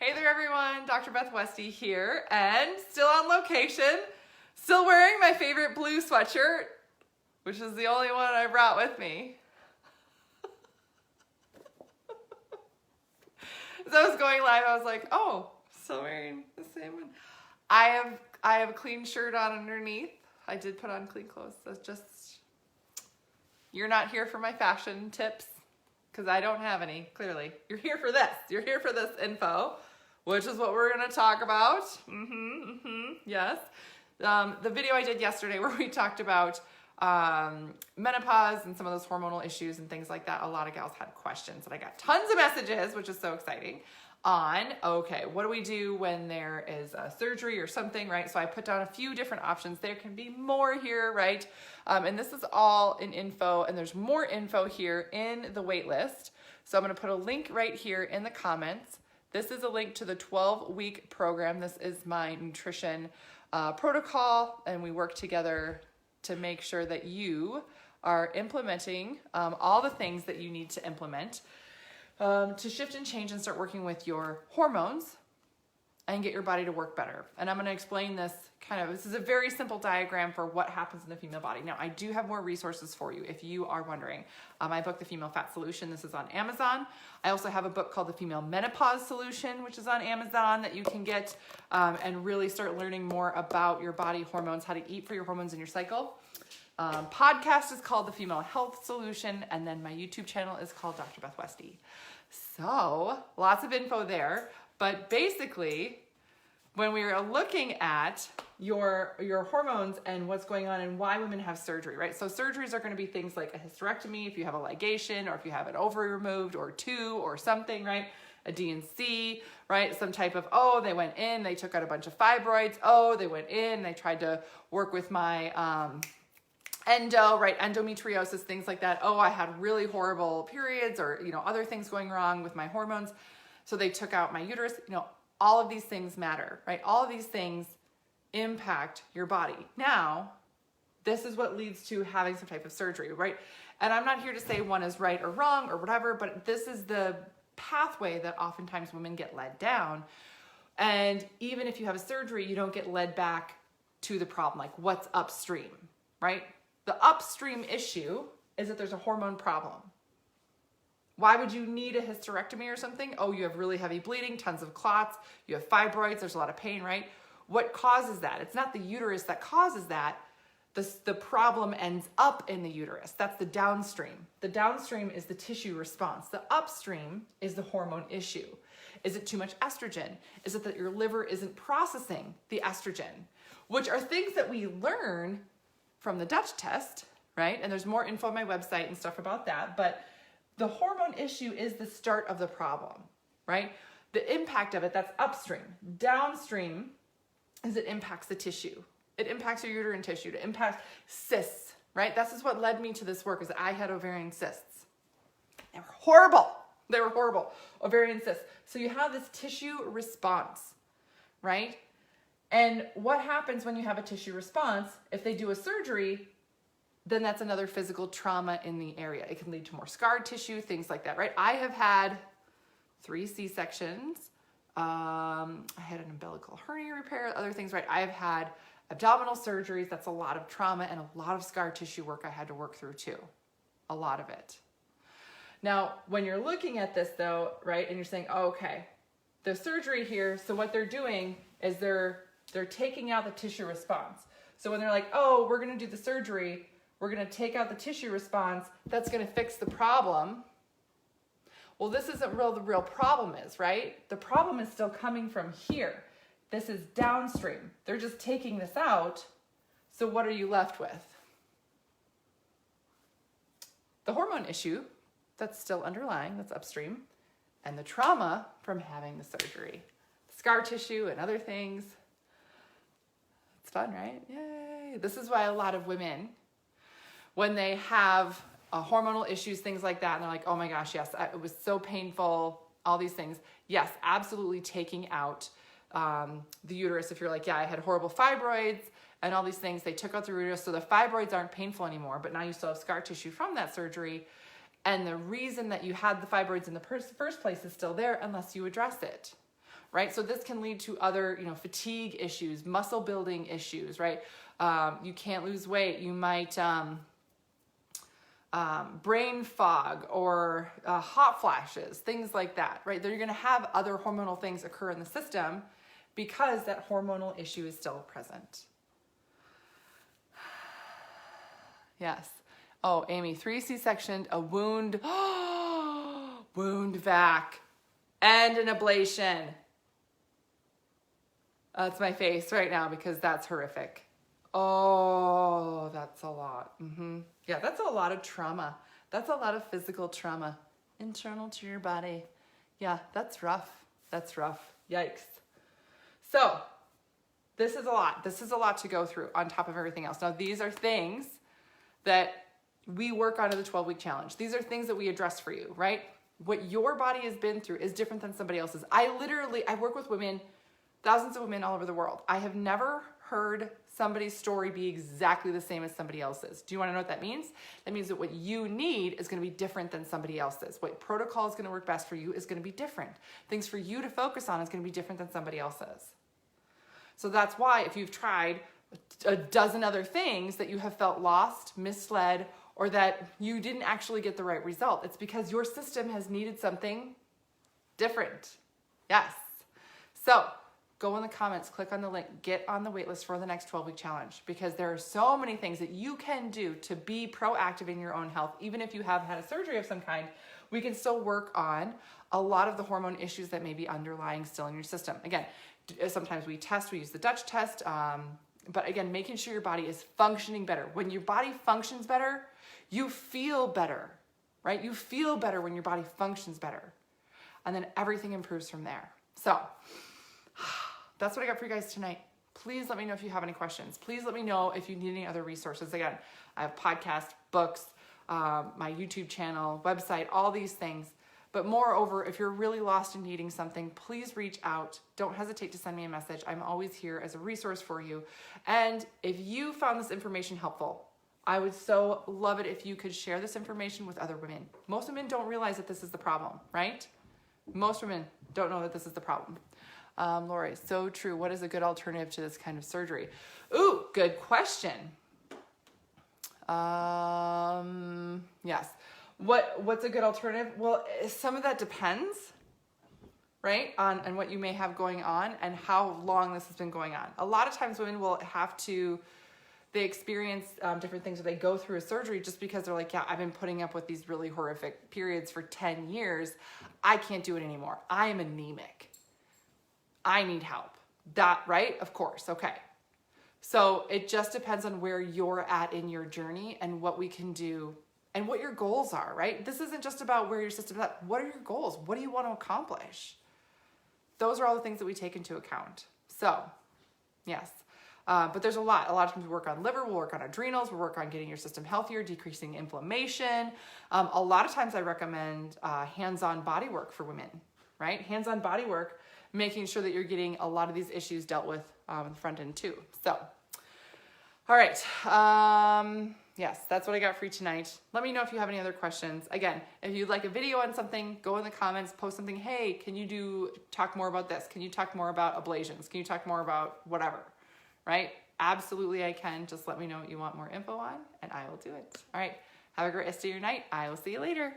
Hey there everyone, Dr. Beth Westy here, and still on location, still wearing my favorite blue sweatshirt, which is the only one I brought with me. As I was going live, I was like, oh, still wearing the same one. I have a clean shirt on underneath. I did put on clean clothes. That's just, you're not here for my fashion tips, because I don't have any, clearly. You're here for this. You're here for this info, which is what we're going to talk about. Yes. The video I did yesterday where we talked about menopause and some of those hormonal issues and things like that. A lot of gals had questions, and I got tons of messages, which is so exciting, on, okay, what do we do when there is a surgery or something, right? So I put down a few different options. There can be more here, right? And this is all in info, and there's more info here in the waitlist. So I'm going to put a link right here in the comments. This is a link to the 12-week program. This is my nutrition protocol, and we work together to make sure that you are implementing all the things that you need to implement to shift and change and start working with your hormones and get your body to work better. And I'm going to explain this this is a very simple diagram for what happens in the female body. Now, I do have more resources for you if you are wondering. I book The Female Fat Solution. This is on Amazon. I also have a book called The Female Menopause Solution, which is on Amazon, that you can get and really start learning more about your body hormones, how to eat for your hormones in your cycle. Podcast is called The Female Health Solution, and then my YouTube channel is called Dr. Beth Westy. So lots of info there, but basically when we are looking at your hormones and what's going on and why women have surgery, right? So surgeries are going to be things like a hysterectomy if you have a ligation, or if you have an ovary removed, or two, or something, right? A D&C, right? Some type of, oh, they went in, they took out a bunch of fibroids. Oh, they went in, they tried to work with my endo, right? Endometriosis, things like that. Oh, I had really horrible periods, or, other things going wrong with my hormones. So they took out my uterus. All of these things matter, right? All of these things impact your body. Now, this is what leads to having some type of surgery, right? And I'm not here to say one is right or wrong or whatever, but this is the pathway that oftentimes women get led down. And even if you have a surgery, you don't get led back to the problem, like what's upstream, right? The upstream issue is that there's a hormone problem. Why would you need a hysterectomy or something? Oh, you have really heavy bleeding, tons of clots, you have fibroids, there's a lot of pain, right? What causes that? It's not the uterus that causes that. The problem ends up in the uterus. That's the downstream. The downstream is the tissue response. The upstream is the hormone issue. Is it too much estrogen? Is it that your liver isn't processing the estrogen? Which are things that we learn from the Dutch test, right? And there's more info on my website and stuff about that, but the hormone issue is the start of the problem, right? The impact of it, that's upstream. Downstream is it impacts the tissue. It impacts your uterine tissue. It impacts cysts, right? This is what led me to this work, is that I had ovarian cysts. They were horrible. They were horrible. Ovarian cysts. So you have this tissue response, right? And what happens when you have a tissue response? If they do a surgery, then that's another physical trauma in the area. It can lead to more scar tissue, things like that, right? I have had 3 C-sections. I had an umbilical hernia repair, other things, right? I have had abdominal surgeries. That's a lot of trauma and a lot of scar tissue work I had to work through too. A lot of it. Now, when you're looking at this though, right, and you're saying, oh, okay, the surgery here, so what they're doing is they're taking out the tissue response. So when they're like, oh, we're going to do the surgery, we're going to take out the tissue response, that's going to fix the problem. Well, this isn't the real problem is, right? The problem is still coming from here. This is downstream. They're just taking this out. So what are you left with? The hormone issue that's still underlying, that's upstream, and the trauma from having the surgery. Scar tissue and other things. It's fun, right? Yay. This is why a lot of women, when they have hormonal issues, things like that, and they're like, oh my gosh, yes, it was so painful, all these things. Yes, absolutely taking out the uterus. If you're like, yeah, I had horrible fibroids and all these things, they took out the uterus, so the fibroids aren't painful anymore, but now you still have scar tissue from that surgery. And the reason that you had the fibroids in the first place is still there unless you address it, right? So this can lead to other, fatigue issues, muscle building issues, right? You can't lose weight. You might brain fog or hot flashes, things like that, right? You're going to have other hormonal things occur in the system because that hormonal issue is still present. Yes. Oh, Amy, 3 C-sections, a wound, wound vac, and an ablation. That's my face right now because that's horrific. Oh, that's a lot. Yeah, that's a lot of trauma. That's a lot of physical trauma internal to your body. Yeah, that's rough. That's rough. Yikes. So this is a lot. This is a lot to go through on top of everything else. Now, these are things that we work on in the 12-week challenge. These are things that we address for you, right? What your body has been through is different than somebody else's. I work with women, thousands of women all over the world. I have never heard somebody's story be exactly the same as somebody else's. Do you want to know what that means? That means that what you need is going to be different than somebody else's. What protocol is going to work best for you is going to be different. Things for you to focus on is going to be different than somebody else's. So that's why if you've tried a dozen other things that you have felt lost, misled, or that you didn't actually get the right result, it's because your system has needed something different. Yes. So go in the comments, click on the link, get on the waitlist for the next 12-week challenge, because there are so many things that you can do to be proactive in your own health. Even if you have had a surgery of some kind, we can still work on a lot of the hormone issues that may be underlying still in your system. Again, sometimes we use the Dutch test, but again, making sure your body is functioning better. When your body functions better, you feel better, right? You feel better when your body functions better. And then everything improves from there. So that's what I got for you guys tonight. Please let me know if you have any questions. Please let me know if you need any other resources. Again, I have podcasts, books, my YouTube channel, website, all these things. But moreover, if you're really lost in needing something, please reach out. Don't hesitate to send me a message. I'm always here as a resource for you. And if you found this information helpful, I would so love it if you could share this information with other women. Most women don't realize that this is the problem, right? Most women don't know that this is the problem. Lori, so true. What is a good alternative to this kind of surgery? Ooh, good question. Yes. What's a good alternative? Well, some of that depends, right, on what you may have going on and how long this has been going on. A lot of times women will they experience different things, or they go through a surgery just because they're like, yeah, I've been putting up with these really horrific periods for 10 years. I can't do it anymore. I am anemic. I need help. That, right? Of course. Okay. So it just depends on where you're at in your journey and what we can do and what your goals are, right? This isn't just about where your system is at. What are your goals? What do you want to accomplish? Those are all the things that we take into account. So, yes. But there's a lot. A lot of times we work on liver, we'll work on adrenals, we'll work on getting your system healthier, decreasing inflammation. A lot of times I recommend hands-on body work for women, right? Hands-on body work, making sure that you're getting a lot of these issues dealt with in the front end too. So, all right. Yes, that's what I got for you tonight. Let me know if you have any other questions. Again, if you'd like a video on something, go in the comments, post something. Hey, can you talk more about this? Can you talk more about ablations? Can you talk more about whatever, right? Absolutely I can. Just let me know what you want more info on and I will do it. All right. Have a great rest of your night. I will see you later.